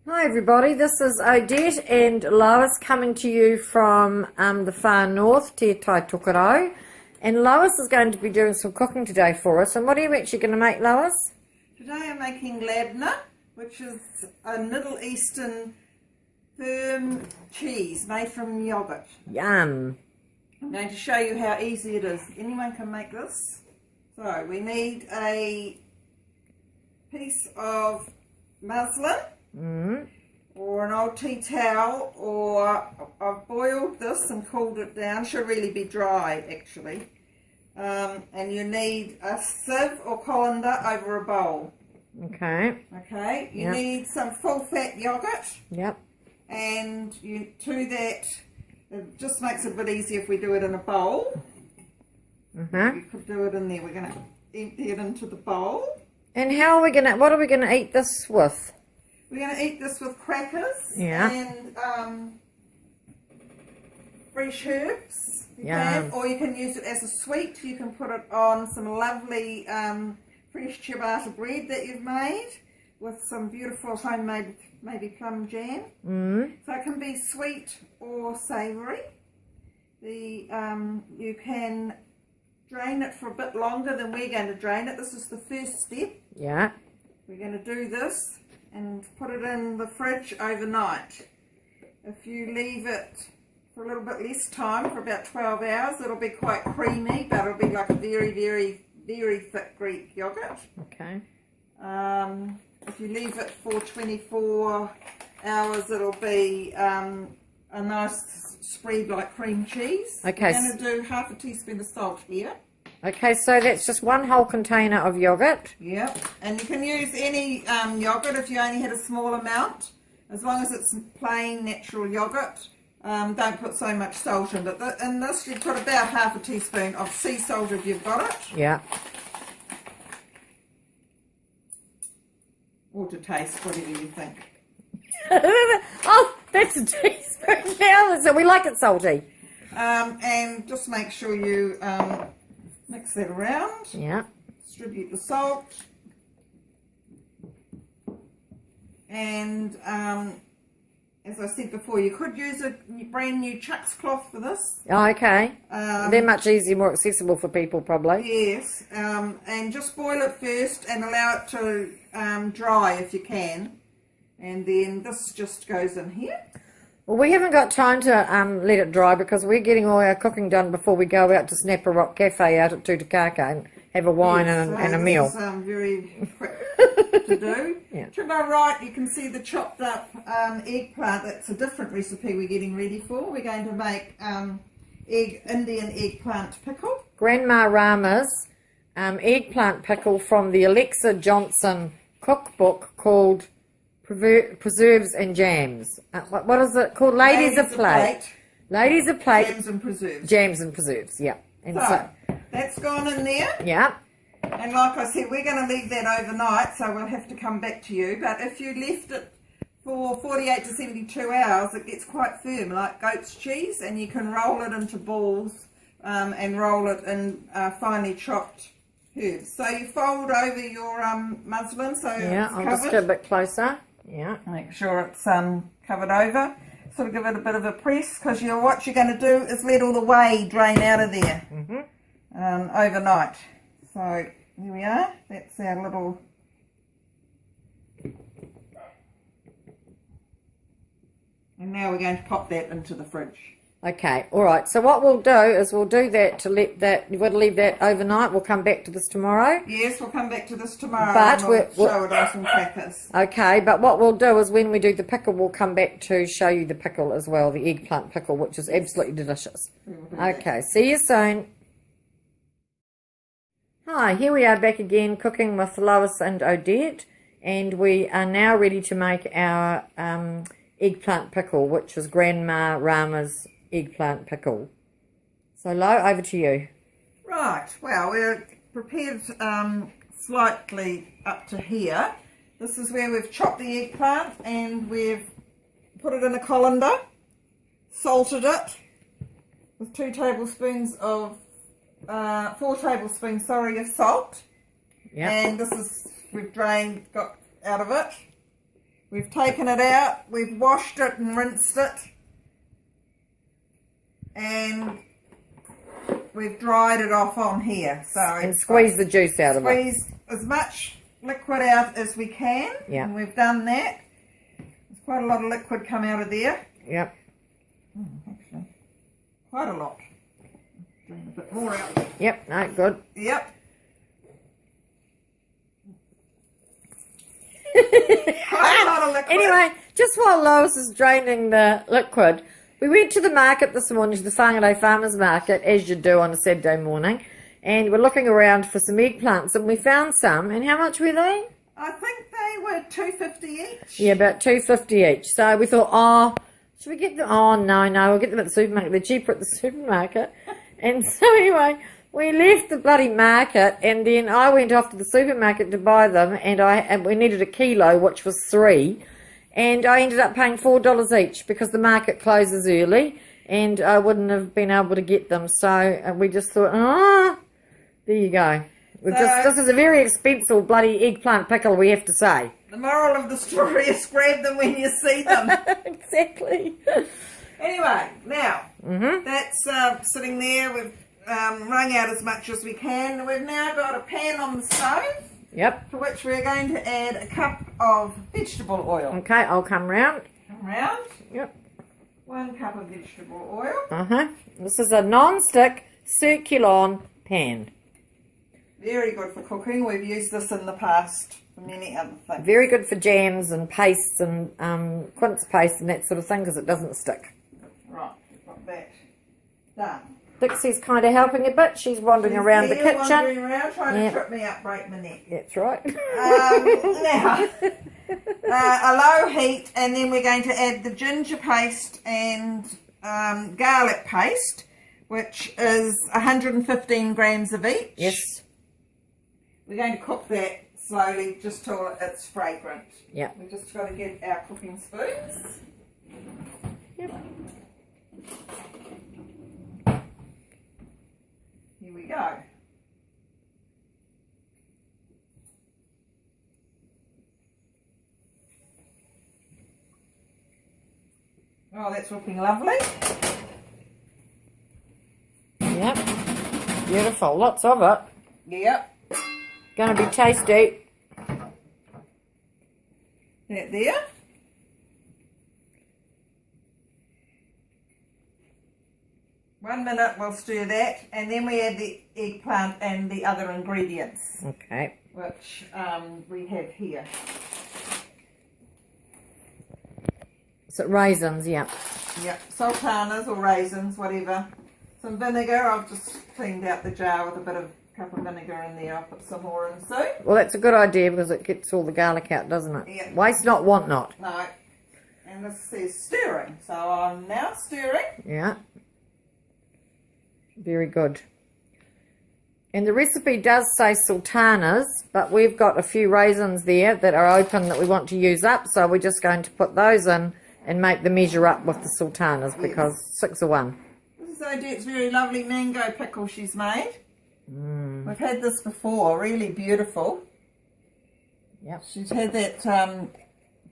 Hi everybody, this is Odette and Lois coming to you from the far north, Te Tai Tokerau. And Lois is going to be doing some cooking today for us. And what are you actually going to make, Lois? Today I'm making Labneh, which is a Middle Eastern firm cheese made from yoghurt. Yum. I'm going to show you how easy it is. Anyone can make this. So we need a piece of muslin or an old tea towel, or I've boiled this and cooled it down. Should really be dry actually. And you need a sieve or colander over a bowl. Okay. Okay. You need some full fat yogurt. Yep. And to that, it just makes it a bit easier if we do it in a bowl. You could do it in there. We're going to empty it into the bowl. And how are we gonna? What are we gonna eat this with? We're going to eat this with crackers and fresh herbs. You can, or you can use it as a sweet. You can put it on some lovely fresh ciabatta bread that you've made with some beautiful homemade maybe plum jam. So it can be sweet or savoury. You can drain it for a bit longer than we're going to drain it. This is the first step. Yeah. We're going to do this and put it in the fridge overnight. If you leave it for a little bit less time, for about 12 hours, it'll be quite creamy, but it'll be like a very, very, very thick Greek yogurt. Okay. If you leave it for 24 hours, it'll be a nice spread like cream cheese. Okay. We're going to do half a teaspoon of salt here. Okay, so that's just one whole container of yogurt. Yep, and you can use any yogurt if you only had a small amount, as long as it's plain natural yogurt. Don't put so much salt in it. In this, you put about half a teaspoon of sea salt if you've got it. Yeah. Or to taste, whatever you think. Oh, that's a teaspoon now, so we like it salty. And just make sure you mix that around. Yeah. Distribute the salt. And as I said before, you could use a brand new Chuck's cloth for this. Oh, okay. They're much easier, more accessible for people probably. Yes. And just boil it first and allow it to dry if you can. And then this just goes in here. Well, we haven't got time to let it dry because we're getting all our cooking done before we go out to Snap a Rock Cafe out at Tutukaka and have a wine and a meal. It's very quick to do. Yeah. To my right, you can see the chopped up eggplant. That's a different recipe we're getting ready for. We're going to make Indian eggplant pickle. Grandma Ramas Eggplant Pickle from the Alexa Johnston cookbook called Preserves and Jams. What is it called? Ladies of Plate. Ladies of Plate. Jams and Preserves. Jams and Preserves, yeah. And so that's gone in there. Yeah. And like I said, we're going to leave that overnight, so we'll have to come back to you. But if you left it for 48 to 72 hours, it gets quite firm, like goat's cheese, and you can roll it into balls and roll it in finely chopped herbs. So you fold over your muslin, so it's covered. I'll just get a bit closer. Yeah. Make sure it's covered over. Sort of give it a bit of a press, because what you're going to do is let all the whey drain out of there overnight. So here we are. That's our little. And now we're going to pop that into the fridge. Okay, all right. So what we'll do is we'll do that to let that. We'll leave that overnight. We'll come back to this tomorrow. Yes, we'll come back to this tomorrow. But we'll show it on some crackers. Okay, but what we'll do is when we do the pickle, we'll come back to show you the pickle as well, the eggplant pickle, which is absolutely delicious. Okay, see you soon. Hi, here we are back again cooking with Lois and Odette, and we are now ready to make our eggplant pickle, which is Grandma Ramas Eggplant Pickle. So Lo, over to you. Right, well, we're prepared slightly up to here. This is where we've chopped the eggplant and we've put it in a colander, salted it with 2 tablespoons of 4 tablespoons, sorry, of salt. Yeah. And this is, we've drained, got out of it. We've taken it out, we've washed it and rinsed it, and we've dried it off on here. And squeeze the juice out of it. Squeeze as much liquid out as we can. Yeah. And we've done that. There's quite a lot of liquid come out of there. Yep. Actually, quite a lot. Drain a bit more out. Yep, no, good. Yep. Quite a lot of liquid. Anyway, just while Lois is draining the liquid, we went to the market this morning, to the Whangarei Farmers Market, as you do on a Saturday morning, and we're looking around for some eggplants, and we found some. And how much were they? I think they were $2.50 each. Yeah, about $2.50 each. So we thought, oh, should we get them? Oh, no, we'll get them at the supermarket. They're cheaper at the supermarket. And so anyway, we left the bloody market, and then I went off to the supermarket to buy them, and we needed a kilo, which was 3, and I ended up paying $4 each because the market closes early, and I wouldn't have been able to get them. So we just thought, there you go. This is a very expensive bloody eggplant pickle, we have to say. The moral of the story is grab them when you see them. Exactly. Anyway, now, that's sitting there. We've wrung out as much as we can. We've now got a pan on the stove. Yep. To which we're going to add a cup of vegetable oil. Okay, I'll come round. Come round. Yep. 1 cup of vegetable oil. This is a non-stick circular pan. Very good for cooking. We've used this in the past for many other things. Very good for jams and pastes and quince paste and that sort of thing because it doesn't stick. Right, we've got that done. Dixie's kind of helping a bit. She's wandering around the kitchen. Wandering around, trying to trip me up, break my neck. That's right. Now, a low heat, and then we're going to add the ginger paste and garlic paste, which is 115 grams of each. Yes. We're going to cook that slowly just till it's fragrant. Yeah. We've just got to get our cooking spoons. Yep. Here we go. Oh, that's looking lovely. Yep. Beautiful. Lots of it. Yep. Going to be tasty. That there. One minute, we'll stir that, and then we add the eggplant and the other ingredients. Okay. Which we have here. So raisins, yeah. Yep, sultanas or raisins, whatever. Some vinegar. I've just cleaned out the jar with a bit of cup of vinegar in there. I'll put some more in soon. Well, that's a good idea because it gets all the garlic out, doesn't it? Yep. Waste not, want not. No. And this says stirring, so I'm now stirring. Yeah. Very good. And the recipe does say sultanas, but we've got a few raisins there that are open that we want to use up, so we're just going to put those in and make the measure up with the sultanas because 6 of 1. This is Odette's very lovely mango pickle she's made. We've had this before, really beautiful. Yep. She's had that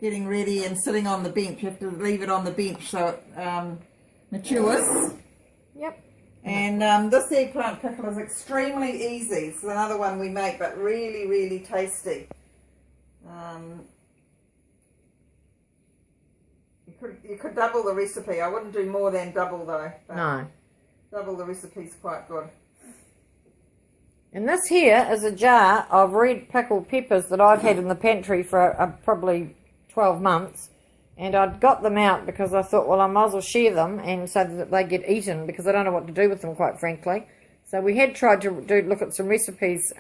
getting ready and sitting on the bench. You have to leave it on the bench so it matures. Yep. And this eggplant pickle is extremely easy. It's another one we make, but really, really tasty. You could double the recipe. I wouldn't do more than double though. No. Double the recipe's quite good. And this here is a jar of red pickled peppers that I've had in the pantry for probably 12 months. And I'd got them out because I thought, well, I might as well share them and so that they get eaten because I don't know what to do with them, quite frankly. So we had tried to look at some recipes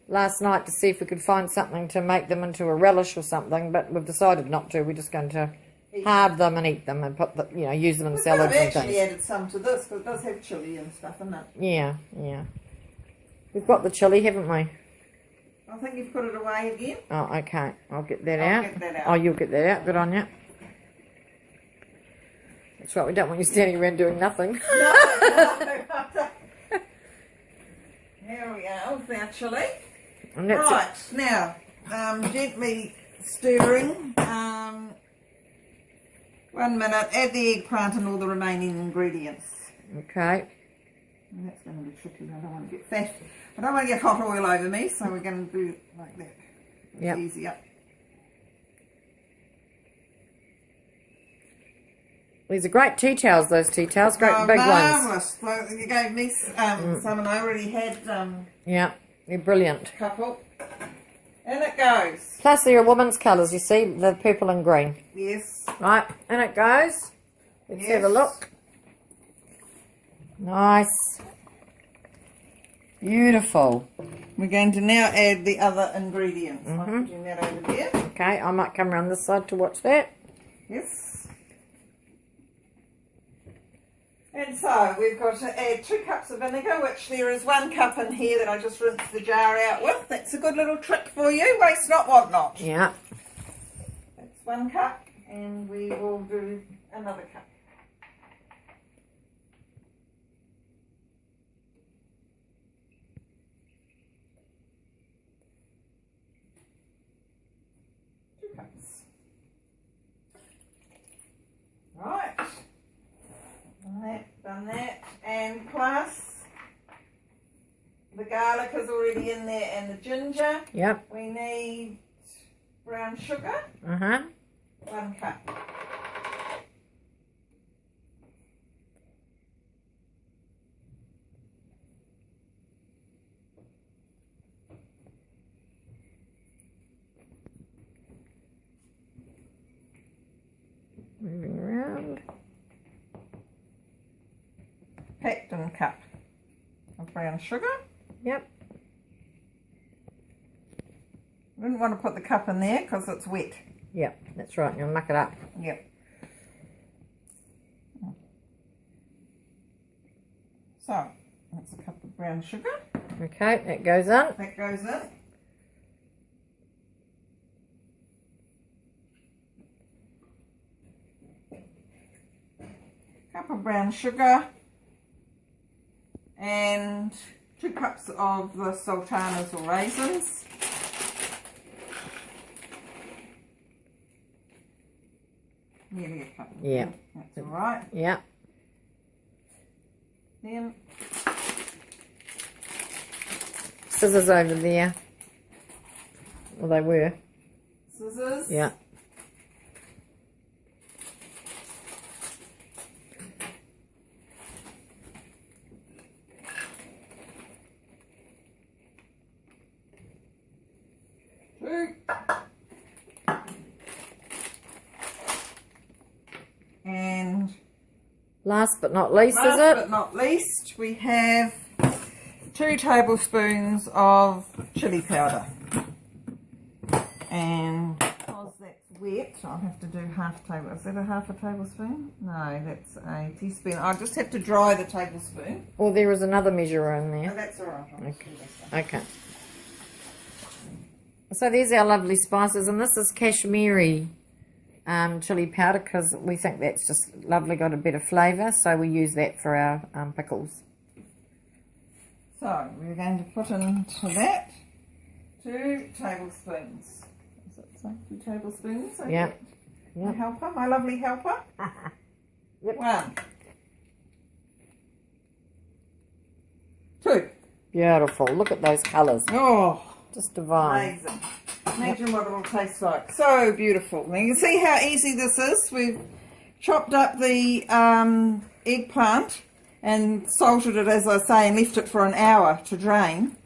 last night to see if we could find something to make them into a relish or something, but we've decided not to. We're just going to halve them and eat them and put use them in salads and things. I've actually added some to this because it does have chilli and stuff in it. Yeah, yeah. We've got the chilli, haven't we? I think you've put it away again. Oh, okay. I'll get that out. Get that out. Oh, you'll get that out. Good on you. That's right. We don't want you standing around doing nothing. No. There we go. With our chilli. And that's right. Now, gently stirring. 1 minute, add the eggplant and all the remaining ingredients. Okay. And that's going to be tricky. I don't want to get fat. I don't want to get hot oil over me, so we're going to do it like that. It's easier. These are great tea towels, those tea towels. Great big marvellous. ones. Well, you gave me some and I already had yeah, they're brilliant. a couple. And it goes. Plus they're a woman's colours, you see, the purple and green. Yes. Right, and it goes. Let's have a look. Nice. Beautiful. We're going to now add the other ingredients. I'm putting that over there. Okay, I might come around this side to watch that. Yes. And so we've got to add 2 cups of vinegar, which there is 1 cup in here that I just rinsed the jar out with. That's a good little trick for you. Waste not, want not. Yeah. That's 1 cup, and we will do another cup. Right, done that, and plus the garlic is already in there and the ginger. Yep. We need brown sugar. 1 cup. Moving around. Packed in cup of brown sugar. Yep. I didn't want to put the cup in there because it's wet. Yep, that's right. You'll muck it up. Yep. So, that's a cup of brown sugar. Okay, that goes in. That goes in. Cup of brown sugar and 2 cups of the sultanas or raisins. Nearly a cup. Yeah. That's alright. Yeah. Then Scissors over there. Well, they were. scissors. Yeah. And last but not least, is it? last but not least, we have 2 tablespoons of chili powder. And because that's wet, I'll have to do half table. Is that a half a tablespoon? No, that's a teaspoon. I'll just have to dry the tablespoon. Well, there is another measurer in Oh, there. that's all right. Okay. So there's our lovely spices, and this is Kashmiri chili powder because we think that's just lovely, got a bit of flavour, so we use that for our pickles. So we're going to put into that 2 tablespoons. Is it so? 2 tablespoons? Yeah. My helper, my lovely helper. Yep. 1. 2. Beautiful. Look at those colours. Oh, Just divine. amazing. Imagine what it will taste like. So beautiful. Now you can see how easy this is. We've chopped up the eggplant and salted it, as I say, and left it for an hour to drain.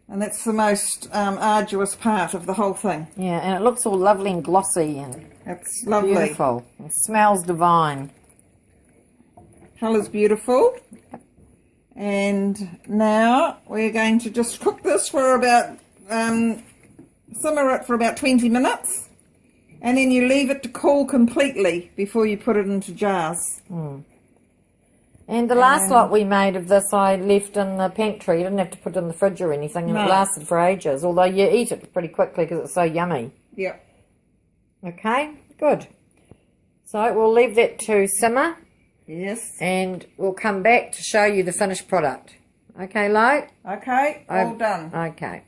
And that's the most arduous part of the whole thing. Yeah, and it looks all lovely and glossy and It's lovely. beautiful. It smells divine. Colour's beautiful. And now we're going to just cook this for about, simmer it for about 20 minutes. And then you leave it to cool completely before you put it into jars. And the last lot we made of this I left in the pantry. You didn't have to put it in the fridge or anything, and No. it lasted for ages, although you eat it pretty quickly because it's so yummy. Yep. Okay, good. So we'll leave that to simmer, Yes. and we'll come back to show you the finished product. Okay, Lo? Okay, all done. Okay.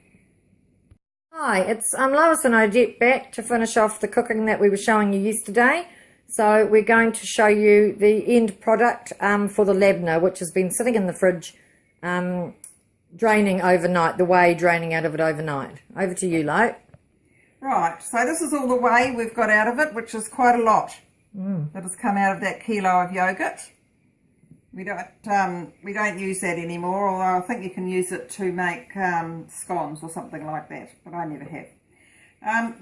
Hi, it's Lois and Odette back to finish off the cooking that we were showing you yesterday. So we're going to show you the end product for the Labneh, which has been sitting in the fridge draining overnight, the whey draining out of it overnight. Over to you, Lo. Right, so this is all the whey we've got out of it, which is quite a lot that has come out of that kilo of yoghurt. We don't use that anymore, although I think you can use it to make scones or something like that, but I never have.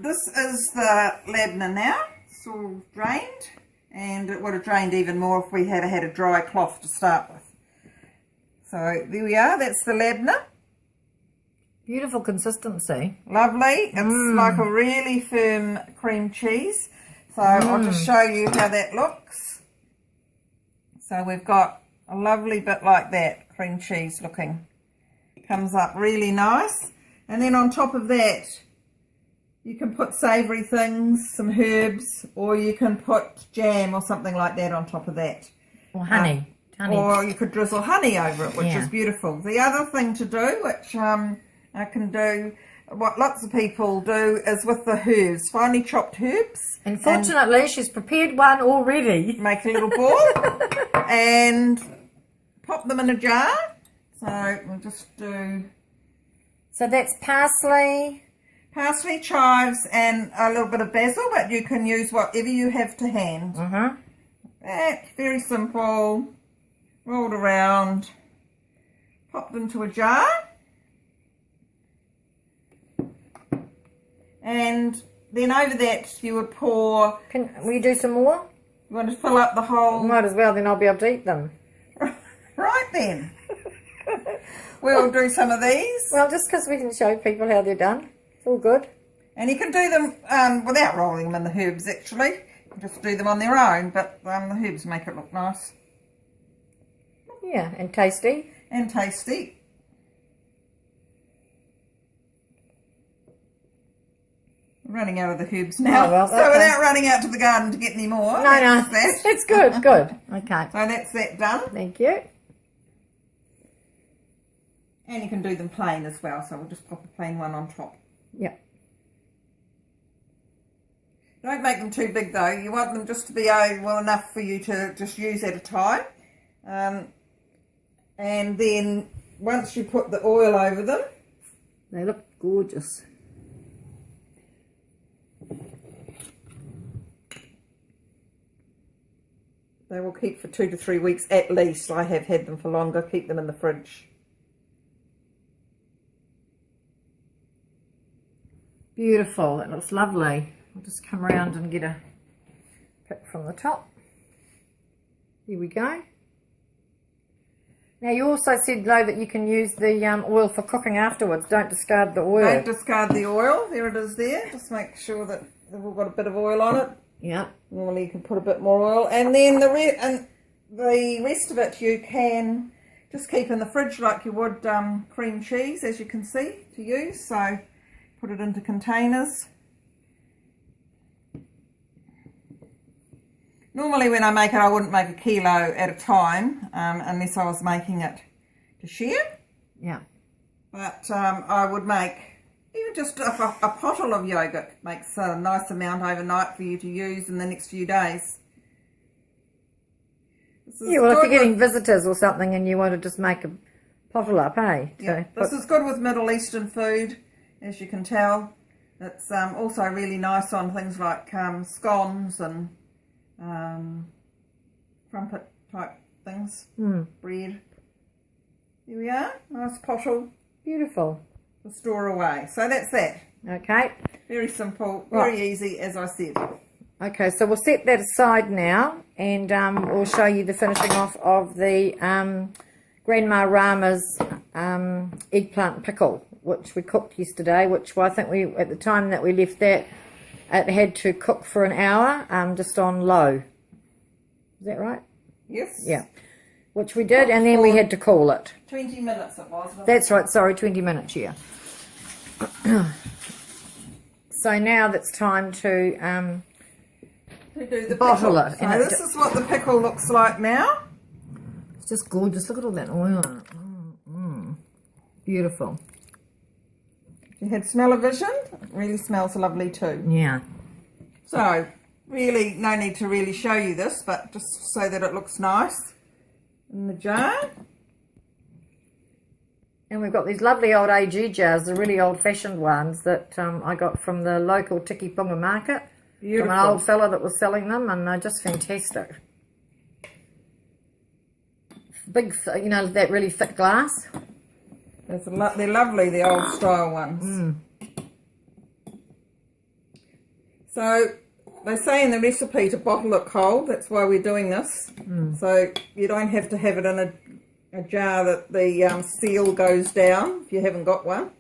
This is the Labneh now. It's all drained, and it would have drained even more if we had had a dry cloth to start with. So there we are, that's the Labneh. Beautiful consistency. Lovely. It's like a really firm cream cheese. So I'll just show you how that looks. So we've got a lovely bit like that, cream cheese looking. Comes up really nice. And then on top of that, you can put savoury things, some herbs, or you can put jam or something like that on top of that. Or honey. Or you could drizzle honey over it, which is beautiful. The other thing to do, which I can do, what lots of people do, is with the herbs, finely chopped herbs. And fortunately, she's prepared one already. Make a little ball and pop them in a jar. So we'll just do... So that's parsley, chives, and a little bit of basil, but you can use whatever you have to hand. That's very simple. Rolled around, popped into a jar. And then over that you would pour... Will you do some more? You want to fill up the whole... Might as well, then I'll be able to eat them. Right then. We'll do some of these. Well, just because we can show people how they're done. It's all good. And you can do them without rolling them in the herbs, actually. You can just do them on their own, but the herbs make it look nice. Yeah, and tasty. And tasty. Running out of the herbs now, so without running out to the garden to get any more. No, it's good, good. Okay. So that's that done. Thank you. And you can do them plain as well, so we'll just pop a plain one on top. Yep. Don't make them too big though. You want them just to be well enough for you to just use at a time. And then once you put the oil over them, they look gorgeous. They will keep for 2 to 3 weeks at least. I have had them for longer. Keep them in the fridge. Beautiful. It looks lovely. I'll just come around and get a pick from the top. Here we go. Now you also said, Lo, that you can use the oil for cooking afterwards. Don't discard the oil. Don't discard the oil. There it is there. Just make sure that we've all got a bit of oil on it. Yeah. Normally you can put a bit more oil, and then the rest of it you can just keep in the fridge like you would cream cheese, as you can see, to use. So put it into containers. Normally when I make it, I wouldn't make a kilo at a time unless I was making it to share. Yeah. But I would make even just a bottle of yoghurt. Makes a nice amount overnight for you to use in the next few days. Yeah, well, if you're getting visitors or something and you want to just make a bottle up, hey? Yeah, this is good with Middle Eastern food, as you can tell. It's also really nice on things like scones and crumpet type things, bread. Here we are, nice bottle. Beautiful. To store away. So that's that. Okay. Very simple, very easy, as I said. Okay, so we'll set that aside now, and we'll show you the finishing off of the Grandma Ramas Eggplant Pickle, which we cooked yesterday, which I think at the time that we left that, it had to cook for an hour, just on low. Is that right? Yes. Yeah. Which we did, and then we had to cool it. 20 minutes it was. That's right, sorry, 20 minutes, yeah. So now that's time to do the bottle pickle. it. So this is what the pickle looks like now. It's just gorgeous. Look at all that oil on it. Beautiful. You had smell-o-vision. It really smells lovely too. Yeah. So, really, no need to really show you this, but just so that it looks nice in the jar. And we've got these lovely old AG jars, the really old-fashioned ones that I got from the local Tikipunga market. Beautiful. From an old fella that was selling them, and they're just fantastic. Big, you know, that really thick glass. They're lovely, the old style ones. Mm. So they say in the recipe to bottle it cold. That's why we're doing this. So you don't have to have it in a jar that the seal goes down if you haven't got one.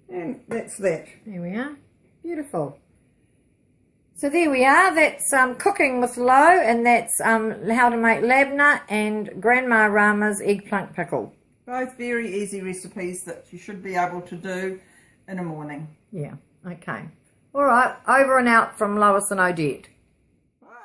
And that's that. There we are. Beautiful. So there we are. That's cooking with Lo, and that's how to make Labneh and Grandma Ramas Eggplant Pickle. Both very easy recipes that you should be able to do in a morning. Yeah, okay. All right, over and out from Lois and Odette.